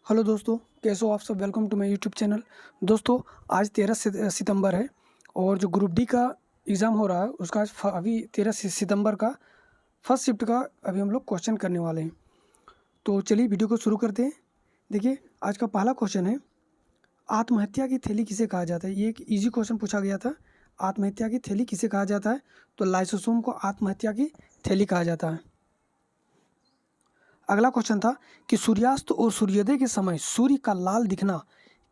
Hello दोस्तों, कैसे हो आप सब। Welcome to my YouTube channel. दोस्तों, आज 13 सितंबर है और जो ग्रुप डी का एग्ज़ाम हो रहा है उसका आज अभी 13 सितंबर का फर्स्ट शिफ्ट का अभी हम लोग क्वेश्चन करने वाले हैं। तो चलिए वीडियो को शुरू करते हैं। देखिए, आज का पहला क्वेश्चन है, आत्महत्या की थैली किसे कहा जाता है। ये एक ईजी क्वेश्चन पूछा गया था। आत्महत्या की थैली किसे कहा जाता है, तो लाइसोसोम को आत्महत्या की थैली कहा जाता है। अगला क्वेश्चन था कि सूर्यास्त और सूर्योदय के समय सूर्य का लाल दिखना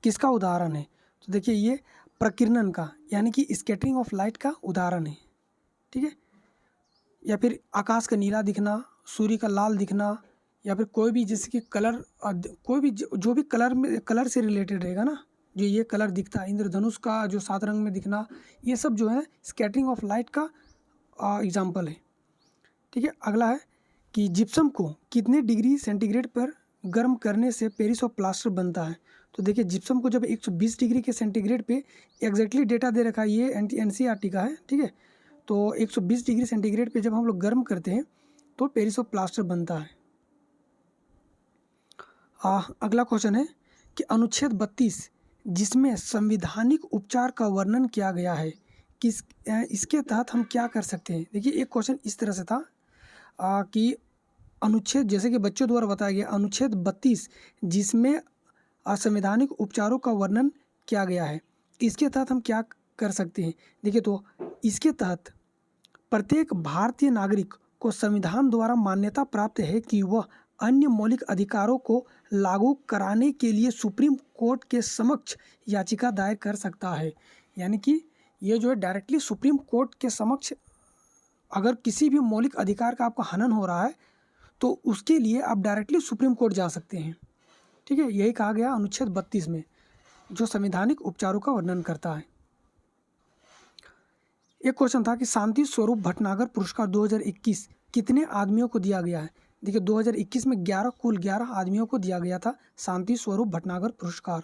किसका उदाहरण है। तो देखिए, ये प्रकीर्णन का यानी कि स्कैटरिंग ऑफ लाइट का उदाहरण है। ठीक है, या फिर आकाश का नीला दिखना, सूर्य का लाल दिखना, या फिर कोई भी जैसे कि कलर, कोई भी जो भी कलर में कलर से रिलेटेड रहेगा ना, जो ये कलर दिखता है, इंद्रधनुष का जो 7 रंग में दिखना, ये सब जो है स्कैटरिंग ऑफ लाइट का एग्जाम्पल है। ठीक है, अगला है कि जिप्सम को कितने डिग्री सेंटीग्रेड पर गर्म करने से पेरिस ऑफ प्लास्टर बनता है। तो देखिए, जिप्सम को जब 120 डिग्री के सेंटीग्रेड पे एग्जैक्टली डेटा दे रखा है, ये एनसीईआरटी का है। ठीक है, तो 120 डिग्री सेंटीग्रेड पे जब हम लोग गर्म करते हैं तो पेरिस ऑफ प्लास्टर बनता है। अगला क्वेश्चन है कि अनुच्छेद 32 जिसमें संविधानिक उपचार का वर्णन किया गया है, इसके तहत हम क्या कर सकते हैं। देखिए, एक क्वेश्चन इस तरह से था कि अनुच्छेद, जैसे कि बच्चों द्वारा बताया गया, अनुच्छेद 32 जिसमें असंवैधानिक उपचारों का वर्णन किया गया है, इसके तहत हम क्या कर सकते हैं। देखिए, तो इसके तहत प्रत्येक भारतीय नागरिक को संविधान द्वारा मान्यता प्राप्त है कि वह अन्य मौलिक अधिकारों को लागू कराने के लिए सुप्रीम कोर्ट के समक्ष याचिका दायर कर सकता है। यानी कि ये जो है डायरेक्टली सुप्रीम कोर्ट के समक्ष, अगर किसी भी मौलिक अधिकार का आपका हनन हो रहा है तो उसके लिए आप डायरेक्टली सुप्रीम कोर्ट जा सकते हैं। ठीक है, यही कहा गया अनुच्छेद 32 में, जो संवैधानिक उपचारों का वर्णन करता है। एक क्वेश्चन था कि शांति स्वरूप भटनागर पुरस्कार 2021 कितने आदमियों को दिया गया है। देखिए, 2021 में कुल 11 आदमियों को दिया गया था शांति स्वरूप भटनागर पुरस्कार।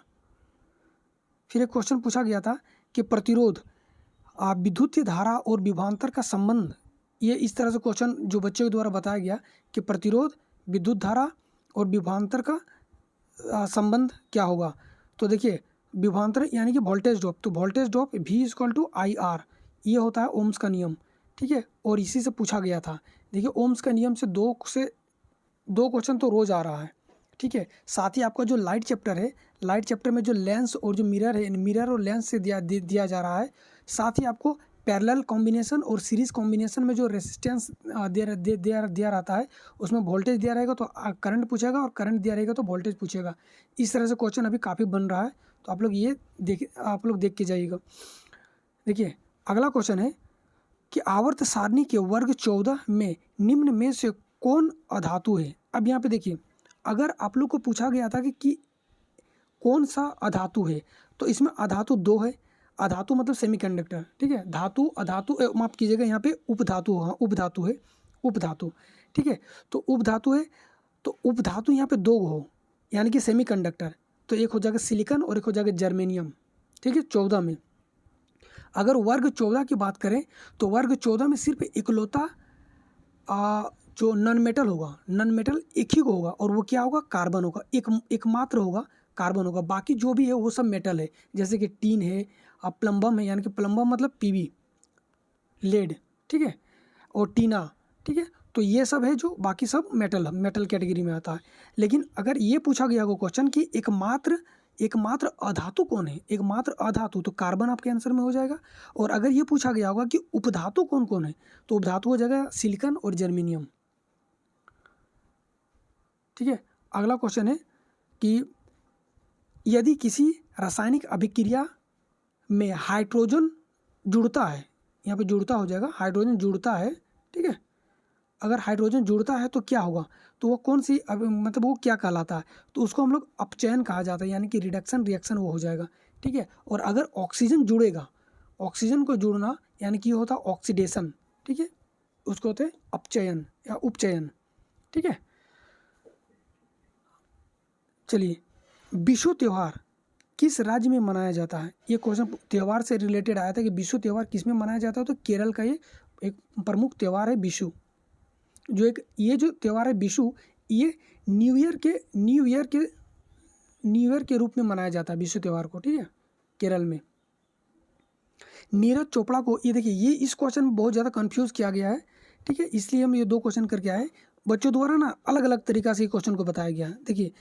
फिर एक क्वेश्चन पूछा गया था कि प्रतिरोध, विद्युत धारा और विभवांतर का संबंध। ये इस तरह से क्वेश्चन जो बच्चों के द्वारा बताया गया कि प्रतिरोध, विद्युत धारा और विभवांतर का संबंध क्या होगा। तो देखिए, विभवांतर यानी कि वोल्टेज ड्रॉप, तो वोल्टेज ड्रॉप V=IR, ये होता है ओम्स का नियम। ठीक है, और इसी से पूछा गया था। देखिए, ओम्स का नियम से दो क्वेश्चन तो रोज आ रहा है। ठीक है, साथ ही आपका जो लाइट चैप्टर है, लाइट चैप्टर में जो लेंस और जो मिरर है, मिरर और लेंस से दिया जा रहा है। साथ ही आपको पैरेलल कॉम्बिनेशन और सीरीज कॉम्बिनेशन में जो रेसिस्टेंस दिया रहता है, उसमें वोल्टेज दिया रहेगा तो करंट पूछेगा, और करंट दिया रहेगा तो वोल्टेज पूछेगा। इस तरह से क्वेश्चन अभी काफ़ी बन रहा है, तो आप लोग देख के जाइएगा। देखिए, अगला क्वेश्चन है कि आवर्त सारणी के वर्ग 14 में निम्न में से कौन अधातु है। अब यहाँ पे देखिए, अगर आप लोग को पूछा गया था कि कौन सा अधातु है, तो इसमें अधातु 2 है। अधातु मतलब सेमीकंडक्टर। ठीक है, धातु, अधातु, माफ कीजिएगा, यहाँ पे उपधातु, हाँ उपधातु है, उपधातु। ठीक है, तो उपधातु है, तो उपधातु यहाँ पे 2 हो, यानी कि सेमीकंडक्टर। तो एक हो जाएगा सिलिकॉन और एक हो जाएगा जर्मेनियम। ठीक है, 14 में। अगर वर्ग 14 की बात करें तो वर्ग 14 में सिर्फ इकलौता जो नॉन मेटल होगा, नॉन मेटल एक ही को होगा, और वो क्या होगा, कार्बन होगा। एकमात्र होगा, कार्बन होगा। बाकी जो भी है वो सब मेटल है, जैसे कि टीन है, प्लम्बम है, यानी कि प्लम्बम मतलब पीवी, लेड। ठीक है, और टीना। ठीक है, तो ये सब है, जो बाकी सब मेटल कैटेगरी में आता है। लेकिन अगर ये पूछा गया हो क्वेश्चन कि एकमात्र अधातु कौन है, एकमात्र अधातु, तो कार्बन आपके आंसर में हो जाएगा। और अगर ये पूछा गया होगा कि उपधातु कौन कौन है, तो उपधातु हो जाएगा सिलिकॉन और जर्मेनियम। ठीक है, अगला क्वेश्चन है कि यदि किसी रासायनिक अभिक्रिया में हाइड्रोजन जुड़ता है, यहाँ पे जुड़ता हो जाएगा, हाइड्रोजन जुड़ता है। ठीक है, अगर हाइड्रोजन जुड़ता है तो क्या होगा, तो वो कौन सी मतलब वो क्या कहलाता है, तो उसको हम लोग अपचयन कहा जाता है, यानी कि रिडक्शन रिएक्शन वो हो जाएगा। ठीक है, और अगर ऑक्सीजन जुड़ेगा, ऑक्सीजन को जुड़ना यानी कि होता है ऑक्सीडेशन। ठीक है, उसको होते हैं अपचयन या उपचयन। ठीक है, चलिए, विशु त्यौहार किस राज्य में मनाया जाता है। ये क्वेश्चन त्यौहार से रिलेटेड आया था कि विशु त्यौहार किस में मनाया जाता है, तो केरल का ये एक प्रमुख त्यौहार है विशु। ये जो त्यौहार है विशु, ये न्यू ईयर के न्यू ईयर के रूप में मनाया जाता है विश्व त्यौहार को, ठीक है, केरल में। नीरज चोपड़ा को, ये देखिए ये इस क्वेश्चन में बहुत ज़्यादा कंफ्यूज किया गया है, ठीक है, इसलिए हम ये 2 क्वेश्चन करके आए। बच्चों द्वारा ना अलग अलग तरीक़ा से क्वेश्चन को बताया गया है। देखिए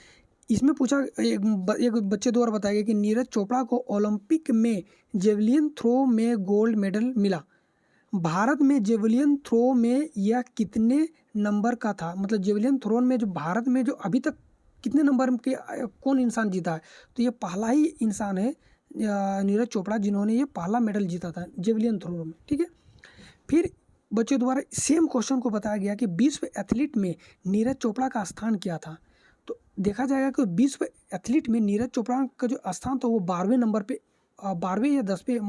इसमें पूछा, एक बच्चे द्वारा बताया गया कि नीरज चोपड़ा को ओलंपिक में जेवलिन थ्रो में गोल्ड मेडल मिला। भारत में जेवलिन थ्रो में यह कितने नंबर का था, मतलब जेवलिन थ्रो में जो भारत में जो अभी तक कितने नंबर के कौन इंसान जीता है, तो ये पहला ही इंसान है नीरज चोपड़ा जिन्होंने ये पहला मेडल जीता था जेवलिन थ्रो में, ठीक है। फिर बच्चों द्वारा सेम क्वेश्चन को बताया गया कि विश्व एथलीट में नीरज चोपड़ा का स्थान क्या था। तो देखा जाएगा कि विश्व एथलीट में नीरज चोपड़ा का जो स्थान था वो 12वें नंबर पे, 12वें या 10वें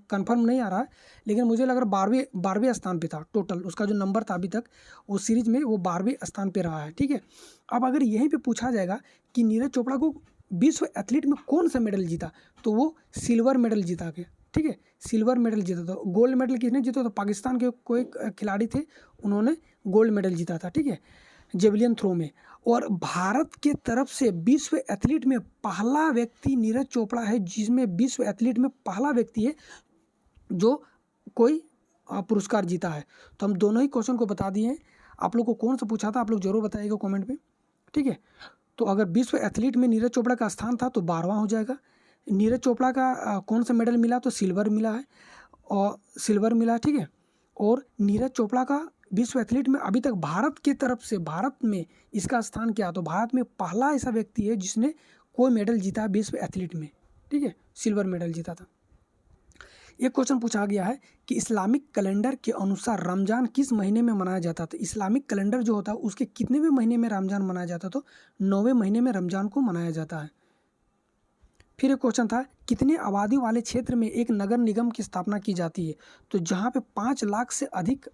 कंफर्म नहीं आ रहा है, लेकिन मुझे लग रहा है 12वें स्थान पे था। टोटल उसका जो नंबर था अभी तक वो सीरीज में वो 12वें स्थान पे रहा है, ठीक है। अब अगर यहीं पे पूछा जाएगा कि नीरज चोपड़ा को विश्व एथलीट में कौन सा मेडल जीता, तो वो सिल्वर मेडल जीता के, ठीक है, सिल्वर मेडल जीता था। गोल्ड मेडल किसने जीता, तो पाकिस्तान के कोई खिलाड़ी थे, उन्होंने गोल्ड मेडल जीता था, ठीक है, जेवलिन थ्रो में। और भारत के तरफ से विश्व एथलीट में पहला व्यक्ति नीरज चोपड़ा है, जिसमें विश्व एथलीट में पहला व्यक्ति है जो कोई पुरस्कार जीता है। तो हम दोनों ही क्वेश्चन को बता दिए हैं। आप लोग को कौन सा पूछा था आप लोग जरूर बताइएगा कमेंट में, ठीक है। तो अगर विश्व एथलीट में नीरज चोपड़ा का स्थान था तो 12वां हो जाएगा। नीरज चोपड़ा का कौन सा मेडल मिला, तो सिल्वर मिला है, और सिल्वर मिला, ठीक है। और नीरज चोपड़ा का विश्व एथलीट में अभी तक भारत की तरफ से, भारत में इसका स्थान क्या, तो भारत में पहला ऐसा व्यक्ति है जिसने कोई मेडल जीता है विश्व एथलीट में, ठीक है, सिल्वर मेडल जीता था। एक क्वेश्चन पूछा गया है कि इस्लामिक कैलेंडर के अनुसार रमज़ान किस महीने में मनाया जाता था। इस्लामिक कैलेंडर जो होता है उसके कितनेवें महीने में रमज़ान मनाया जाता, तो 9वें महीने में रमज़ान को मनाया जाता है। फिर एक क्वेश्चन था कितने आबादी वाले क्षेत्र में एक नगर निगम की स्थापना की जाती है, तो जहाँ पे 5 लाख से अधिक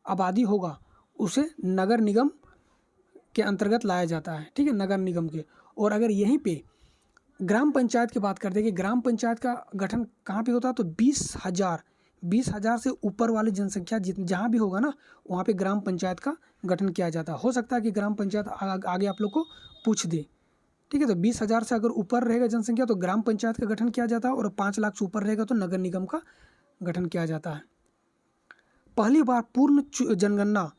आबादी होगा उसे नगर निगम के अंतर्गत लाया जाता है, ठीक है, नगर निगम के। और अगर यहीं पे ग्राम पंचायत की बात करते हैं कि ग्राम पंचायत का गठन कहाँ पे होता है, तो 20,000 से ऊपर वाली जनसंख्या जहाँ भी होगा ना वहाँ पे ग्राम पंचायत का गठन किया जाता है। हो सकता है कि ग्राम पंचायत आगे आप लोग को पूछ दे, ठीक है। तो 20,000 से अगर ऊपर रहेगा जनसंख्या तो ग्राम पंचायत का गठन किया जाता है, और 5 लाख से ऊपर रहेगा तो नगर निगम का गठन किया जाता है। पहली बार पूर्ण जनगणना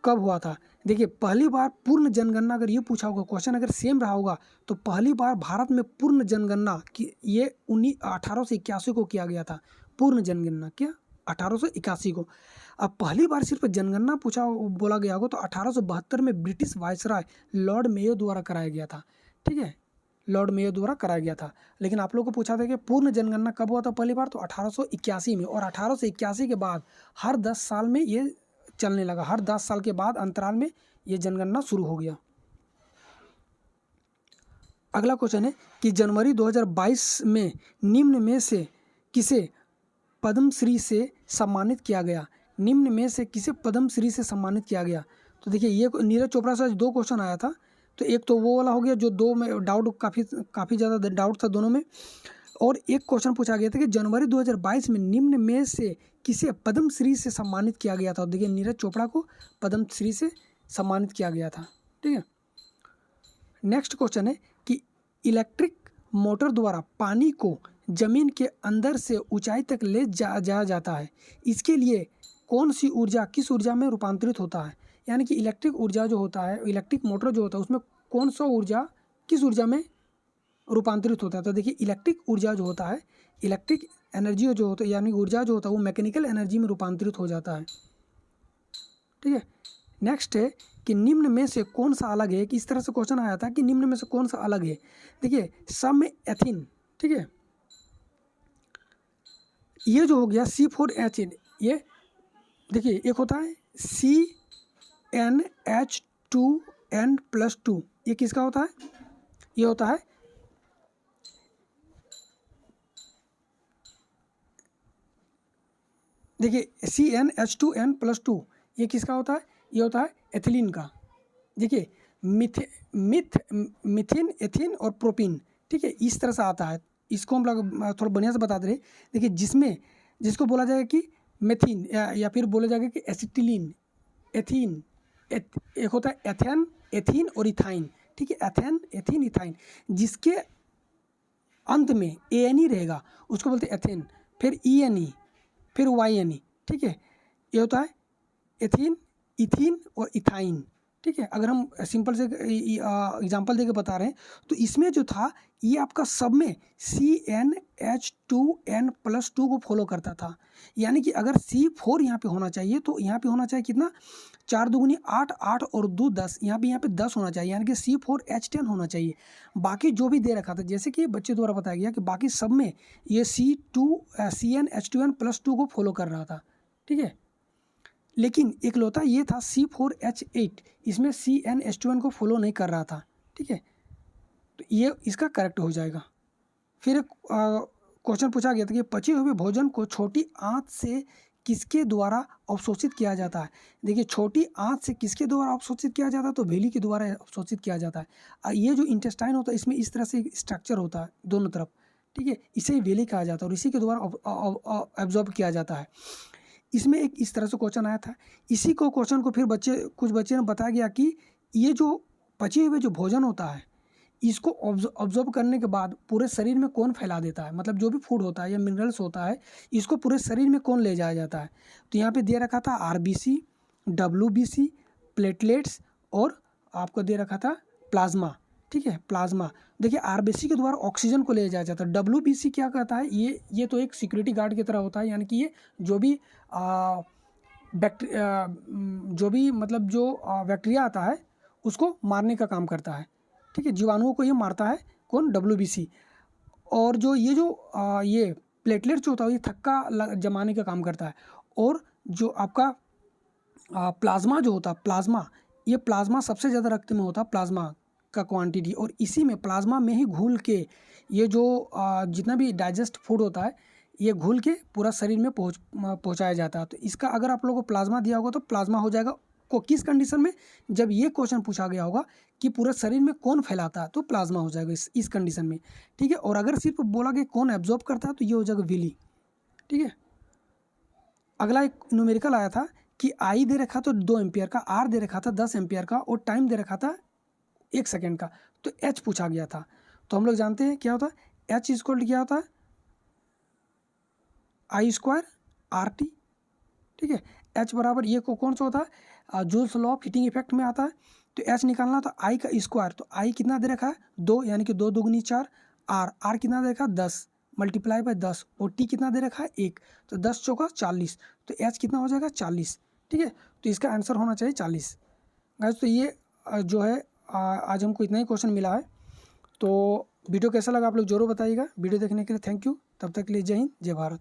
कब हुआ था, देखिए पहली बार पूर्ण जनगणना अगर ये पूछा होगा क्वेश्चन अगर सेम रहा होगा तो पहली बार भारत में पूर्ण जनगणना की ये 1881 को किया गया था। पूर्ण जनगणना क्या 1881 को। अब पहली बार सिर्फ जनगणना बोला गया होगा तो 1872 में ब्रिटिश वायसराय लॉर्ड मेयो द्वारा कराया गया था, ठीक है, लॉर्ड मेयो द्वारा कराया गया था। लेकिन आप लोग को पूछा था कि पूर्ण जनगणना कब हुआ था पहली बार, तो 1881 में। और 1881 के बाद हर 10 साल में ये चलने लगा, हर 10 साल के बाद अंतराल में ये जनगणना शुरू हो गया। अगला क्वेश्चन है कि जनवरी 2022 में निम्न में से किसे पद्मश्री से सम्मानित किया गया। निम्न में से किसे पद्मश्री से सम्मानित किया गया, तो देखिए ये नीरज चोपड़ा से 2 क्वेश्चन आया था। तो एक तो वो वाला हो गया जो 2 में डाउट काफ़ी ज़्यादा डाउट था दोनों में। और एक क्वेश्चन पूछा गया था कि जनवरी 2022 में निम्न में से किसे पद्मश्री से सम्मानित किया गया था। देखिए नीरज चोपड़ा को पद्मश्री से सम्मानित किया गया था, ठीक है। नेक्स्ट क्वेश्चन है कि इलेक्ट्रिक मोटर द्वारा पानी को जमीन के अंदर से ऊंचाई तक ले जाया जाता है, इसके लिए कौन सी ऊर्जा किस ऊर्जा में रूपांतरित होता है। यानी कि इलेक्ट्रिक ऊर्जा जो होता है, इलेक्ट्रिक मोटर जो होता है उसमें कौन सा ऊर्जा किस ऊर्जा में रूपांतरित होता है। तो देखिए इलेक्ट्रिक ऊर्जा जो होता है, इलेक्ट्रिक एनर्जी जो होता है यानी ऊर्जा जो होता है वो मैकेनिकल एनर्जी में रूपांतरित हो जाता है, ठीक है। नेक्स्ट है कि निम्न में से कौन सा अलग है, कि इस तरह से क्वेश्चन आया था कि निम्न में से कौन सा अलग है। देखिए सब में एथिन, ठीक है, ये जो हो गया C4H8, ये देखिए एक होता है CnH2n+2, ये किसका होता है, ये होता है देखिए CnH2n+2 ये किसका होता है, ये होता है एथिलीन का। देखिए मिथिन एथिन और प्रोपीन, ठीक है, इस तरह से आता है। इसको हम लोग थोड़ा बढ़िया से बताते रहे। देखिए जिसको बोला जाएगा कि मेथिन या फिर बोला जाएगा कि एसिटिलीन, एथीन, एक होता है एथेन, एथीन और इथाइन, ठीक ठीक है, एथेन, एथीन, इथाइन, जिसके अंत में ANE रहेगा उसको बोलते हैं एथेन, फिर ENE, फिर YNE, ठीक है। ये होता है एथीन, इथीन और इथाइन, ठीक है। अगर हम सिंपल से एग्जांपल देके बता रहे हैं तो इसमें जो था ये आपका सब में CnH2n+2 को फॉलो करता था, यानी कि अगर C4 यहाँ पे होना चाहिए तो यहाँ पे होना चाहिए कितना, 4 दूनी 8, 8 और 2 10, यहाँ पे 10 होना चाहिए, यानी कि C4H10 होना चाहिए। बाकी जो भी दे रखा था, जैसे कि बच्चे द्वारा बताया गया कि बाकी सब में ये CnH2n+2 को फॉलो कर रहा था, ठीक है। लेकिन एकलौता ये था C4H8, इसमें CnH2n को फॉलो नहीं कर रहा था, ठीक है। तो ये इसका करेक्ट हो जाएगा। फिर एक क्वेश्चन पूछा गया था कि पचे हुए भोजन को छोटी आंत से किसके द्वारा अवशोषित किया जाता है। देखिए, छोटी आंत से किसके द्वारा अवशोषित किया जाता है, तो वेली के द्वारा अवशोषित किया जाता है। ये जो इंटेस्टाइन होता है इसमें इस तरह से स्ट्रक्चर होता है दोनों तरफ, ठीक है, इसे वेली कहा जाता है और इसी के द्वारा एब्जॉर्ब किया जाता है। इसमें एक इस तरह से क्वेश्चन आया था, इसी को क्वेश्चन को फिर कुछ बच्चे ने बताया गया कि ये जो पचे हुए जो भोजन होता है इसको ऑब्जर्व करने के बाद पूरे शरीर में कौन फैला देता है, मतलब जो भी फूड होता है या मिनरल्स होता है इसको पूरे शरीर में कौन ले जाया जाता है। तो यहाँ पे दे रखा था RBC, WBC, प्लेटलेट्स और आपको दे रखा था प्लाज्मा, ठीक है, प्लाज्मा। देखिए, RBC के द्वारा ऑक्सीजन को ले जाया जाता है। WBC क्या कहता है, ये तो एक सिक्योरिटी गार्ड की तरह होता है, यानी कि ये जो भी बैक्टीरिया आता है उसको मारने का काम करता है, ठीक है, जीवाणुओं को ये मारता है, कौन, WBC। और ये प्लेटलेट जो होता है ये थक्का जमाने का काम करता है। और जो आपका प्लाज्मा जो होता है, ये प्लाज्मा सबसे ज़्यादा रक्त में होता है, प्लाज्मा का क्वांटिटी, और इसी में प्लाज्मा में ही घुल के ये जो जितना भी डाइजेस्ट फूड होता है ये घुल के पूरा शरीर में पहुँचाया जाता है। तो इसका अगर आप लोगों को प्लाज्मा दिया होगा तो प्लाज्मा हो जाएगा को किस कंडीशन में, जब ये क्वेश्चन पूछा गया होगा कि पूरे शरीर में कौन फैलाता है तो प्लाज्मा हो जाएगा इस कंडीशन में, ठीक है। और अगर सिर्फ बोला कि कौन एब्जॉर्ब करता है तो ये हो जाएगा विली, ठीक है। अगला एक न्यूमेरिकल आया था कि I दे रखा तो 2 एम्पियर का, R दे रखा था 10 एम्पियर का और टाइम दे रखा था 1 सेकेंड का। तो H पूछा गया था, तो हम लोग जानते हैं क्या होता है, H इक्वल क्या होता है, I² RT, ठीक है। H बराबर ये कौन सा होता है, joules law of heating effect में आता है। तो H निकालना तो I का स्क्वायर, तो I कितना दे रखा है 2, यानी कि 2 दूगनी 4, R कितना दे रखा है 10 मल्टीप्लाई बाय 10 और T कितना दे रखा है 1, तो 10 चौका 40, तो H कितना हो जाएगा 40, ठीक है। तो इसका आंसर होना चाहिए 40 गाइस। तो ये जो है आज हमको इतना ही क्वेश्चन मिला है। तो वीडियो कैसा लगा आप लोग जरूर बताइएगा। वीडियो देखने के लिए थैंक यू। तब तक के लिए जय हिंद, जय भारत।